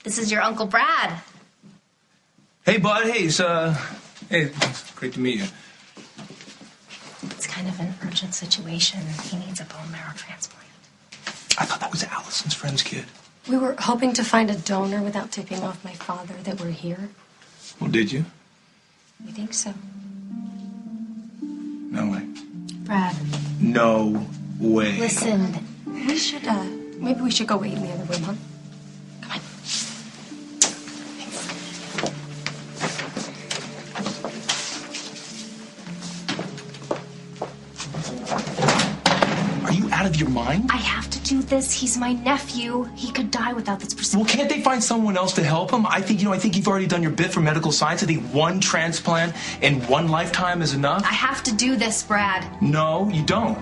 This is your Uncle Brad. Hey, bud. Hey, it's great to meet you. It's kind of an urgent situation. He needs a bone marrow transplant. I thought that was Allison's friend's kid. We were hoping to find a donor without tipping off my father that we're here. Well, did you? You think so? No way. Brad. No way. Listen. Maybe we should go wait in the other room, huh? Come on. Are you out of your mind? I have to do this. He's my nephew. He could die without this procedure. Well, can't they find someone else to help him? I think you've already done your bit for medical science. I think one transplant in one lifetime is enough. I have to do this, Brad. No, you don't.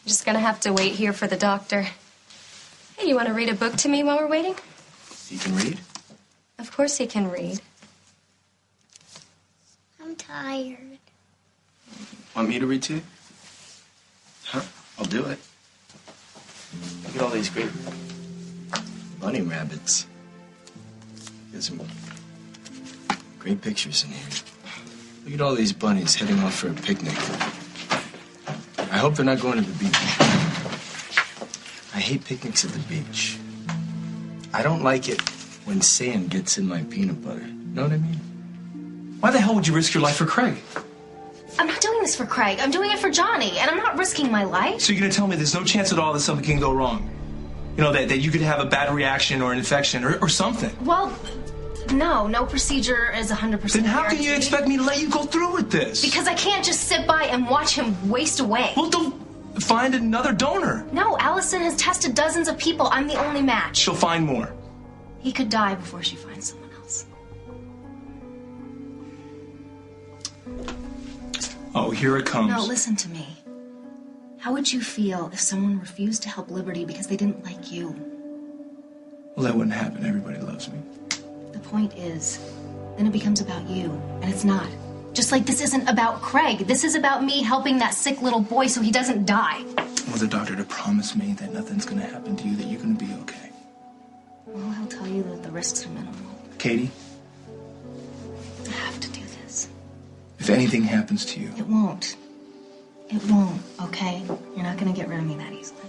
Just gonna have to wait here for the doctor. Hey, you want to read a book to me while we're waiting? You can read? Of course he can read. I'm tired. Want me to read to you? Huh? I'll do it. Look at all these great bunny rabbits. There's some great pictures in here. Look at all these bunnies heading off for a picnic. I hope they're not going to the beach. I hate picnics at the beach. I don't like it when sand gets in my peanut butter. Know what I mean? Why the hell would you risk your life for Craig? I'm not doing this for Craig. I'm doing it for Johnny, and I'm not risking my life. So you're going to tell me there's no chance at all that something can go wrong? You know, that you could have a bad reaction or an infection or something? Well, no procedure is 100% Then how can you guaranteed. expect me to let you go through with this? Because I can't just sit by and watch him waste away. Well, don't find another donor. No, Allison has tested dozens of people. I'm the only match. She'll find more. He could die before she finds someone else. Oh, here it comes. No, listen to me. How would you feel if someone refused to help Liberty because they didn't like you? Well, that wouldn't happen. Everybody loves me. The point is, then it becomes about you, and it's not. Just like this isn't about Craig. This is about me helping that sick little boy so he doesn't die. Well, the doctor to promise me that nothing's going to happen to you, that you're going to be okay. Well, he'll tell you that the risks are minimal. Katie, I have to do this. if anything happens to you... It won't. It won't, okay? You're not gonna get rid of me that easily.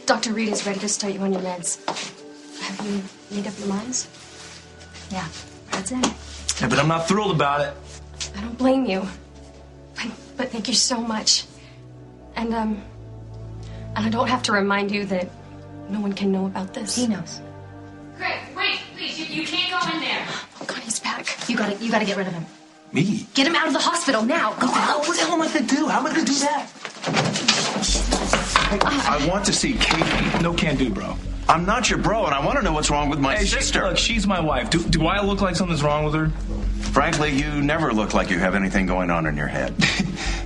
Dr. Reed is ready to start you on your meds. Have you made up your minds? Yeah, that's it. Yeah, but I'm not thrilled about it. I don't blame you. But thank you so much. And I don't have to remind you that no one can know about this. He knows. Craig, wait, please, you can't go in there. Oh, God, he's back. You gotta get rid of him. Me? Get him out of the hospital now. Go out. What the hell am I going to do? How am I going to do that? I want to see Katie. No can do, bro. I'm not your bro, and I want to know what's wrong with my sister. Look, she's my wife. Do I look like something's wrong with her? Frankly, you never look like you have anything going on in your head.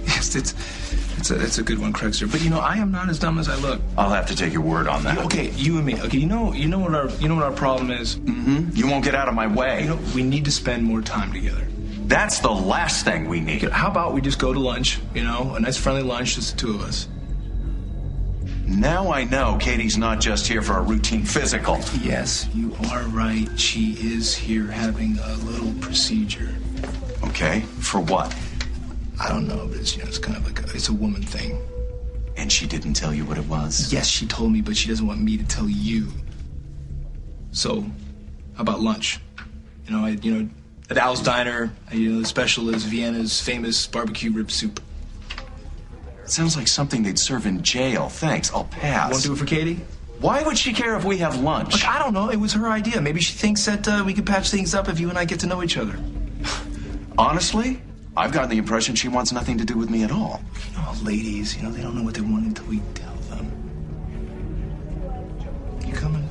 Yes, it's a good one, Craig, sir. But you know, I am not as dumb as I look. I'll have to take your word on that. Okay, you and me. Okay, you know what our problem is. Mm-hmm. You won't get out of my way. You know, we need to spend more time together. That's the last thing we need. Okay, how about we just go to lunch? You know, a nice friendly lunch, just the two of us. Now I know Katie's not just here for a routine physical. Yes, you are right. She is here having a little procedure. Okay, for what? I don't know, but it's kind of like it's a woman thing. And she didn't tell you what it was? Yes, she told me, but she doesn't want me to tell you. So, how about lunch? At Al's Diner, the special is Vienna's famous barbecue rib soup. Sounds like something they'd serve in jail. Thanks, I'll pass. Want to do it for Katie? Why would she care if we have lunch? Look, I don't know. It was her idea. Maybe she thinks that we could patch things up if you and I get to know each other. Honestly, I've gotten the impression she wants nothing to do with me at all. You know, ladies, they don't know what they want until we tell them. You coming?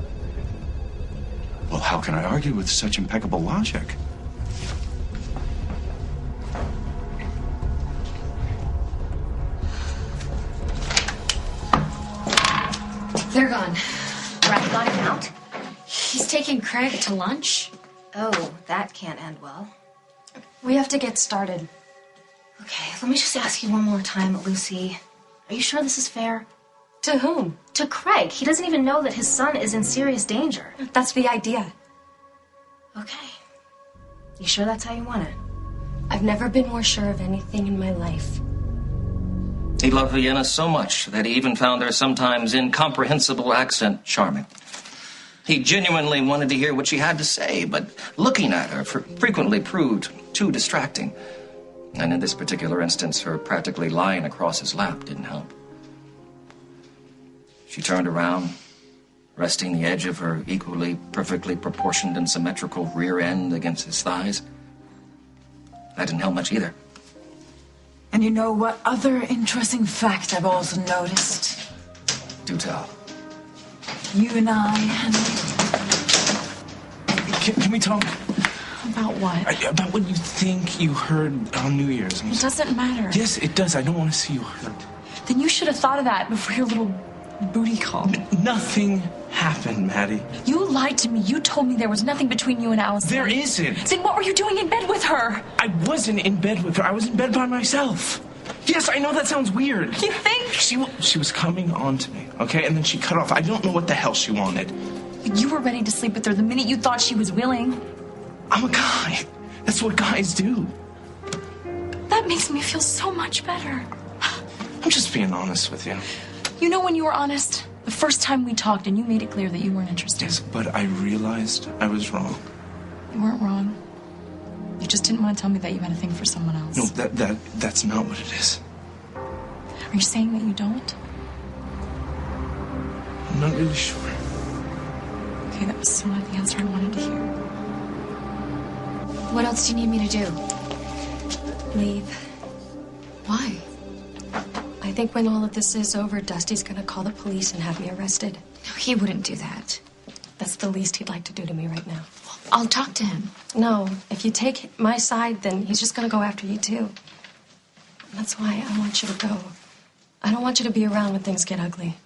Well, how can I argue with such impeccable logic? They're gone. Brad got him out. He's taking taking Craig to lunch? Oh, that can't end well. We have to get started. Okay, let me just ask you one more time, Lucy. Are you sure this is fair? To whom? To Craig. He doesn't even know that his son is in serious danger. That's the idea. Okay. You sure that's how you want it? I've never been more sure of anything in my life. He loved Vienna so much that he even found her sometimes incomprehensible accent charming. He genuinely wanted to hear what she had to say, but looking at her frequently proved too distracting. And in this particular instance, her practically lying across his lap didn't help. She turned around, resting the edge of her equally perfectly proportioned and symmetrical rear end against his thighs. That didn't help much either. And you know what other interesting fact I've also noticed? Do tell. You and I, Henry. Can we talk? About what? About what you think you heard on New Year's. It doesn't matter. Yes, it does. I don't want to see you hurt. Then you should have thought of that before your little booty call. Nothing happened, Maddie. You lied to me. You told me there was nothing between you and Allison. There isn't. Then what were you doing in bed with her? I wasn't in bed with her. I was in bed by myself. Yes, I know that sounds weird. You think? She was coming on to me, okay? And then she cut off. I don't know what the hell she wanted. You were ready to sleep with her the minute you thought she was willing. I'm a guy. That's what guys do. That makes me feel so much better. I'm just being honest with you. You know when you were honest? The first time we talked and you made it clear that you weren't interested. Yes, but I realized I was wrong. You weren't wrong. You just didn't want to tell me that you had a thing for someone else. No, that's not what it is. Are you saying that you don't? I'm not really sure. Okay, that was still not the answer I wanted to hear. What else do you need me to do? Leave. Why? I think when all of this is over, Dusty's gonna call the police and have me arrested. No, he wouldn't do that. That's the least he'd like to do to me right now. I'll talk to him. No, if you take my side, then he's just gonna go after you too. That's why I want you to go. I don't want you to be around when things get ugly.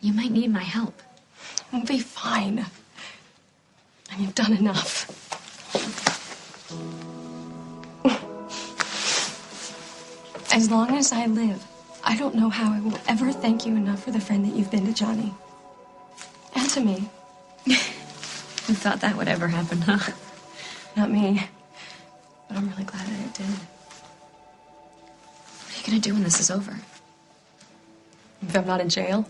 You might need my help. We'll be fine. And you've done enough. As long as I live, I don't know how I will ever thank you enough for the friend that you've been to Johnny. And to me. You thought that would ever happen, huh? Not me. But I'm really glad that it did. What are you gonna do when this is over? If I'm not in jail?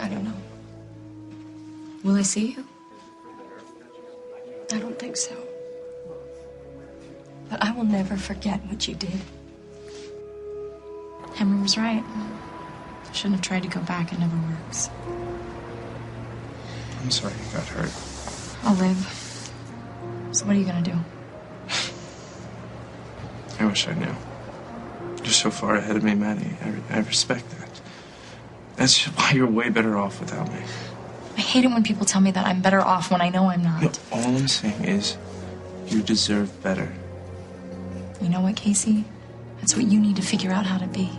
I don't know. Will I see you? I don't think so. But I will never forget what you did. Henry was right. I shouldn't have tried to go back. It never works. I'm sorry you got hurt. I'll live. So what are you gonna do? I wish I knew. You're so far ahead of me, Maddie. I respect that. That's just why you're way better off without me. I hate it when people tell me that I'm better off when I know I'm not. No, all I'm saying is you deserve better. You know what, Casey? That's what you need to figure out how to be.